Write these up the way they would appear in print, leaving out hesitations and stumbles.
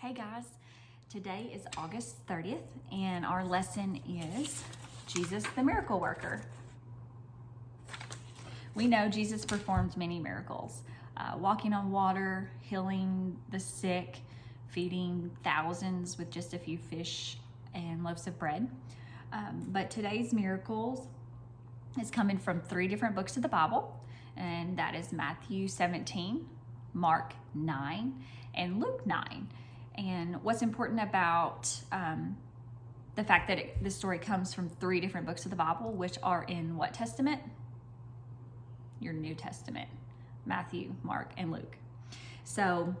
Hey guys, today is August 30th and our lesson is Jesus the Miracle Worker. We know Jesus performed many miracles, walking on water, healing the sick, feeding thousands with just a few fish and loaves of bread. But today's miracles is coming from 3 different books of the Bible, and that is Matthew 17, Mark 9, and Luke 9. And what's important about the fact that this story comes from 3 different books of the Bible, which are in what testament? Your New Testament, Matthew, Mark, and Luke. So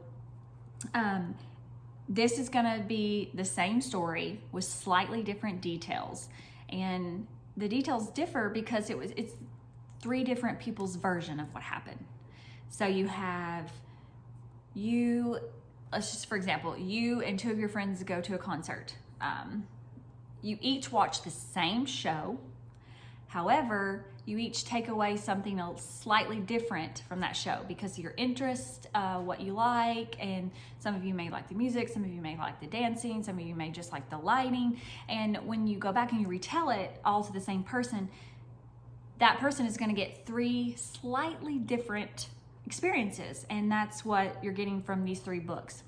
this is going to be the same story with slightly different details. And the details differ because it's 3 different people's version of what happened. So you have let's just, for example, you and 2 of your friends go to a concert. You each watch the same show. However, you each take away something slightly different from that show because of your interest, what you like, and some of you may like the music, some of you may like the dancing, some of you may just like the lighting. And when you go back and you retell it all to the same person, that person is going to get 3 slightly different experiences, and that's what you're getting from these 3 books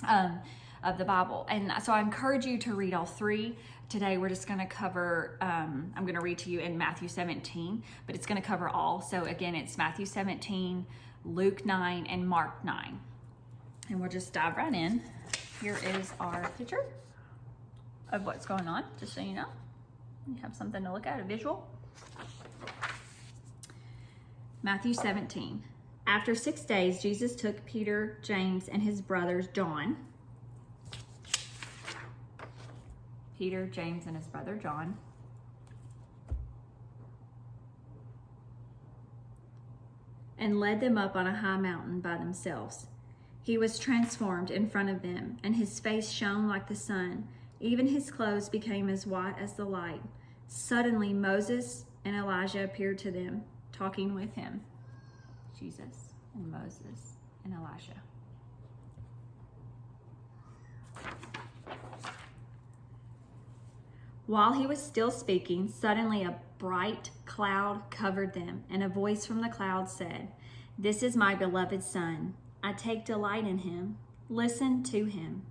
of the Bible. And so I encourage you to read all 3. Today we're just going to cover, I'm going to read to you in Matthew 17, but it's going to cover all. So again, it's Matthew 17, Luke 9, and Mark 9. And we'll just dive right in. Here is our picture of what's going on, just so you know. You have something to look at, a visual. Matthew 17. After 6 days, Jesus took Peter, James, and his brothers John. Peter, James, and his brother John. And led them up on a high mountain by themselves. He was transformed in front of them, and his face shone like the sun. Even his clothes became as white as the light. Suddenly Moses and Elijah appeared to them, talking with him. Jesus and Moses and Elijah. While he was still speaking, suddenly a bright cloud covered them, and a voice from the cloud said, "This is my beloved Son. I take delight in him. Listen to him."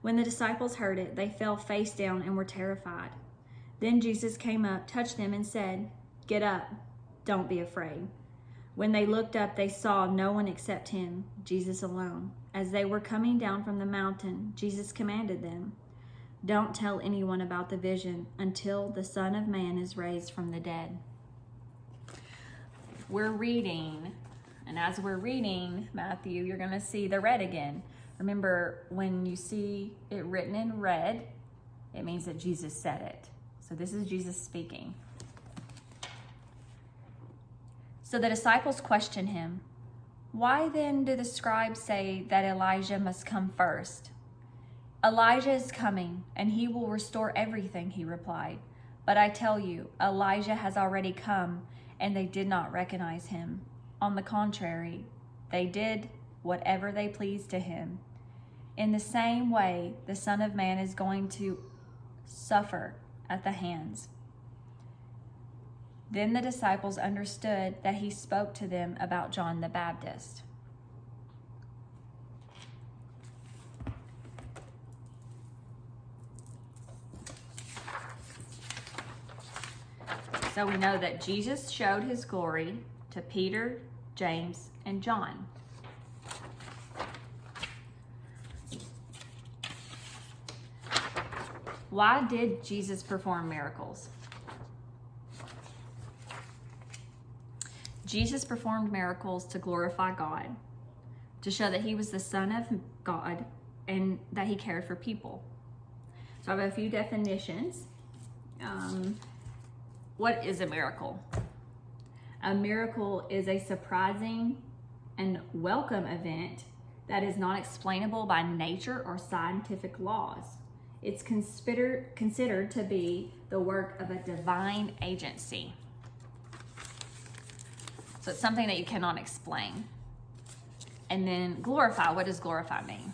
When the disciples heard it, they fell face down and were terrified. Then Jesus came up, touched them, and said, "Get up. Don't be afraid." When they looked up, they saw no one except him, Jesus alone. As they were coming down from the mountain, Jesus commanded them, "Don't tell anyone about the vision until the Son of Man is raised from the dead." We're reading, and as we're reading Matthew, you're going to see the red again. Remember, when you see it written in red, it means that Jesus said it. So this is Jesus speaking. So the disciples questioned him, "Why then do the scribes say that Elijah must come first?" "Elijah is coming, and he will restore everything," he replied. "But I tell you, Elijah has already come, and they did not recognize him. On the contrary, they did whatever they pleased to him. In the same way, the Son of Man is going to suffer at the hands." Then the disciples understood that he spoke to them about John the Baptist. So we know that Jesus showed his glory to Peter, James, and John. Why did Jesus perform miracles? Jesus performed miracles to glorify God, to show that he was the Son of God and that he cared for people. So I have a few definitions. What is a miracle? A miracle is a surprising and welcome event that is not explainable by nature or scientific laws. It's considered to be the work of a divine agency. So it's something that you cannot explain. And then glorify, what does glorify mean?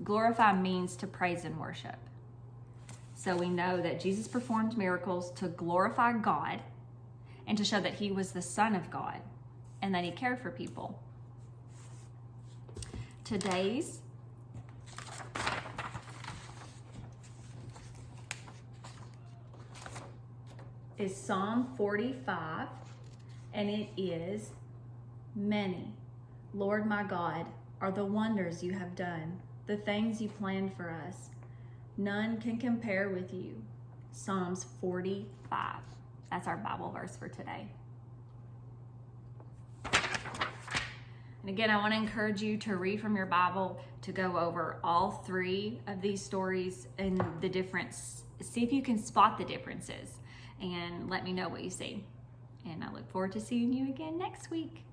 glorify means to praise and worship. So we know that Jesus performed miracles to glorify God and to show that he was the Son of God and that he cared for people. Today's is Psalm 45, and it is, many, Lord my God, are the wonders you have done, the things you planned for us. None can compare with you. Psalms 45. That's our Bible verse for today. And again, I want to encourage you to read from your Bible, to go over all three of these stories and the difference. See if you can spot the differences and let me know what you see. And I look forward to seeing you again next week.